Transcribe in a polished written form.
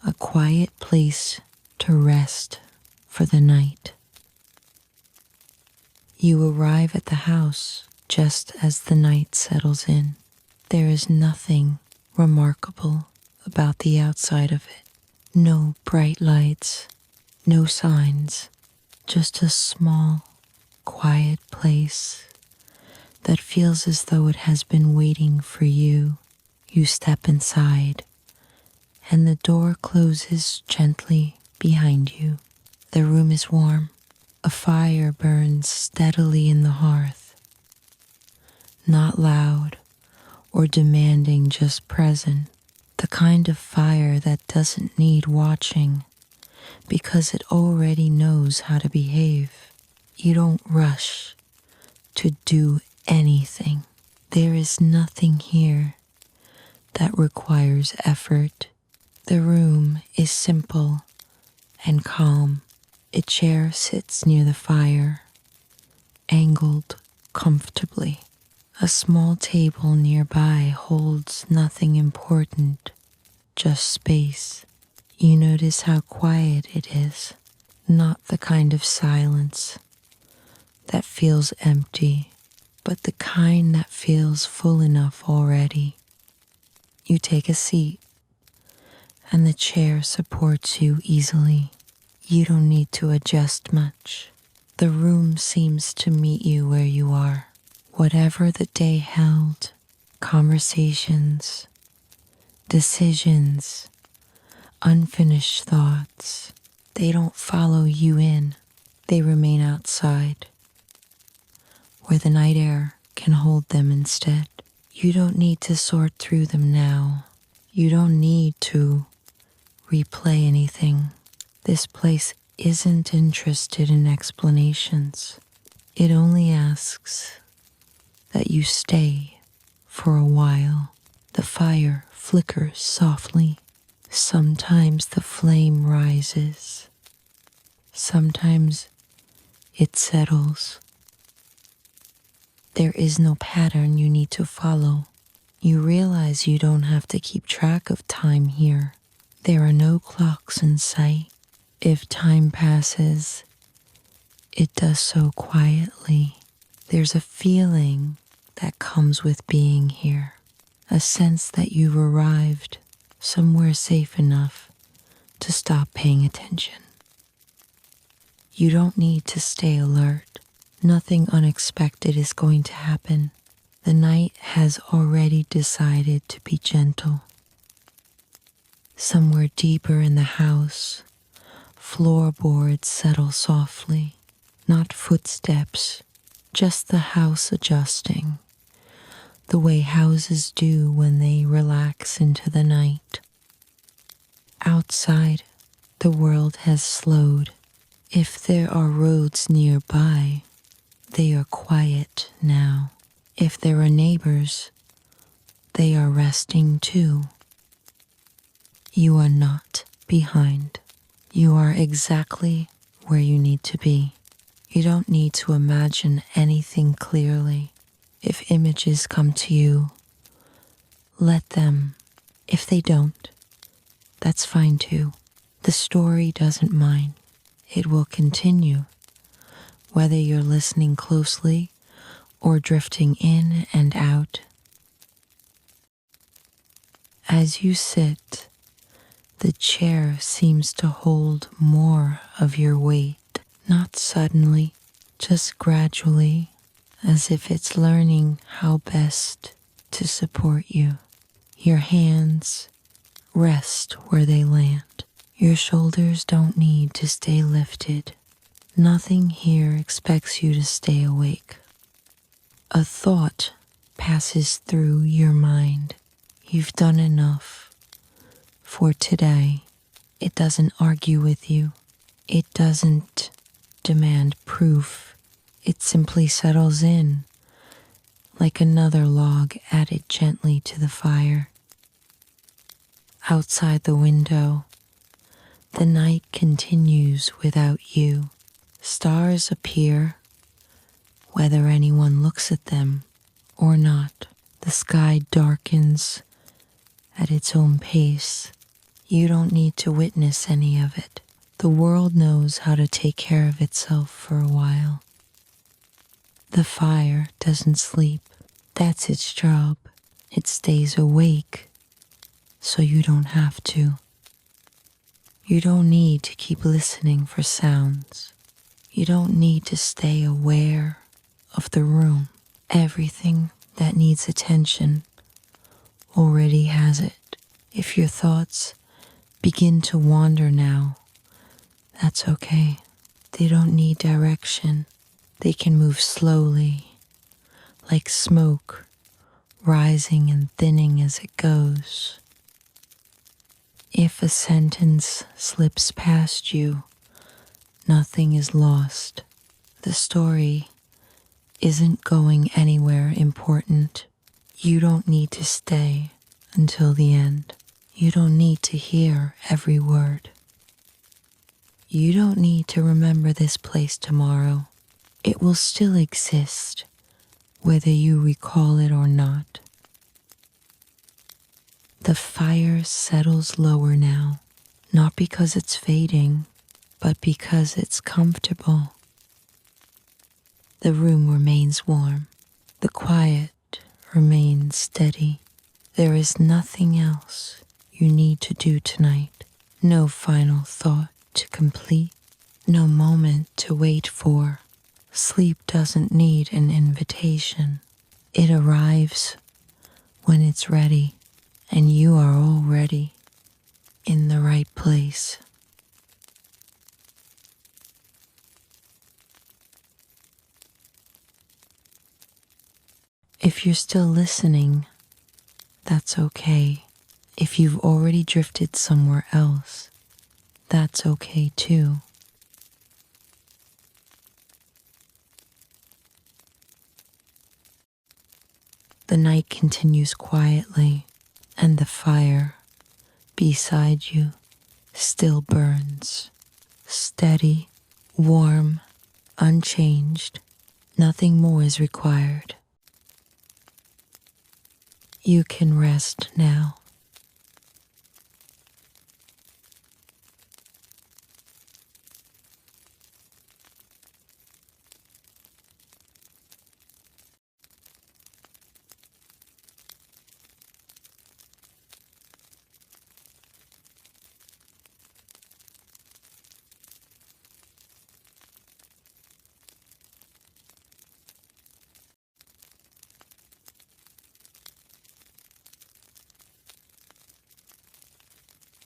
a quiet place to rest for the night. You arrive at the house just as the night settles in. There is nothing remarkable about the outside of it. No bright lights, no signs, just a small, quiet place that feels as though it has been waiting for you. You step inside, and the door closes gently behind you. The room is warm. A fire burns steadily in the hearth. Not loud or demanding, just present. The kind of fire that doesn't need watching because it already knows how to behave. You don't rush to do anything. There is nothing here that requires effort. The room is simple and calm. A chair sits near the fire, angled comfortably. A small table nearby holds nothing important, just space. You notice how quiet it is, not the kind of silence that feels empty, but the kind that feels full enough already. You take a seat, and the chair supports you easily. You don't need to adjust much. The room seems to meet you where you are. Whatever the day held, conversations, decisions, unfinished thoughts, they don't follow you in. They remain outside, where the night air can hold them instead. You don't need to sort through them now. You don't need to replay anything. This place isn't interested in explanations. It only asks that you stay for a while. The fire flickers softly. Sometimes the flame rises. Sometimes it settles. There is no pattern you need to follow. You realize you don't have to keep track of time here. There are no clocks in sight. If time passes, it does so quietly. There's a feeling that comes with being here, a sense that you've arrived somewhere safe enough to stop paying attention. You don't need to stay alert. Nothing unexpected is going to happen. The night has already decided to be gentle. Somewhere deeper in the house, floorboards settle softly, not footsteps, just the house adjusting, the way houses do when they relax into the night. Outside, the world has slowed. If there are roads nearby, they are quiet now. If there are neighbors, they are resting too. You are not behind. You are exactly where you need to be. You don't need to imagine anything clearly. If images come to you, let them. If they don't, that's fine too. The story doesn't mind. It will continue, whether you're listening closely or drifting in and out. As you sit, the chair seems to hold more of your weight, not suddenly, just gradually, as if it's learning how best to support you. Your hands rest where they land. Your shoulders don't need to stay lifted. Nothing here expects you to stay awake. A thought passes through your mind. You've done enough for today. It doesn't argue with you. It doesn't demand proof. It simply settles in, like another log added gently to the fire. Outside the window, the night continues without you. Stars appear, whether anyone looks at them or not. The sky darkens at its own pace. You don't need to witness any of it. The world knows how to take care of itself for a while. The fire doesn't sleep. That's its job. It stays awake, so you don't have to. You don't need to keep listening for sounds. You don't need to stay aware of the room. Everything that needs attention already has it. If your thoughts begin to wander now, that's okay. They don't need direction. They can move slowly, like smoke, rising and thinning as it goes. If a sentence slips past you, nothing is lost. The story isn't going anywhere important. You don't need to stay until the end. You don't need to hear every word. You don't need to remember this place tomorrow. It will still exist, whether you recall it or not. The fire settles lower now, not because it's fading, but because it's comfortable. The room remains warm. The quiet remains steady. There is nothing else you need to do tonight. No final thought to complete. No moment to wait for. Sleep doesn't need an invitation. It arrives when it's ready, and you are already in the right place. If you're still listening, that's okay. If you've already drifted somewhere else, that's okay too. The night continues quietly, and the fire beside you still burns. Steady, warm, unchanged. Nothing more is required. You can rest now.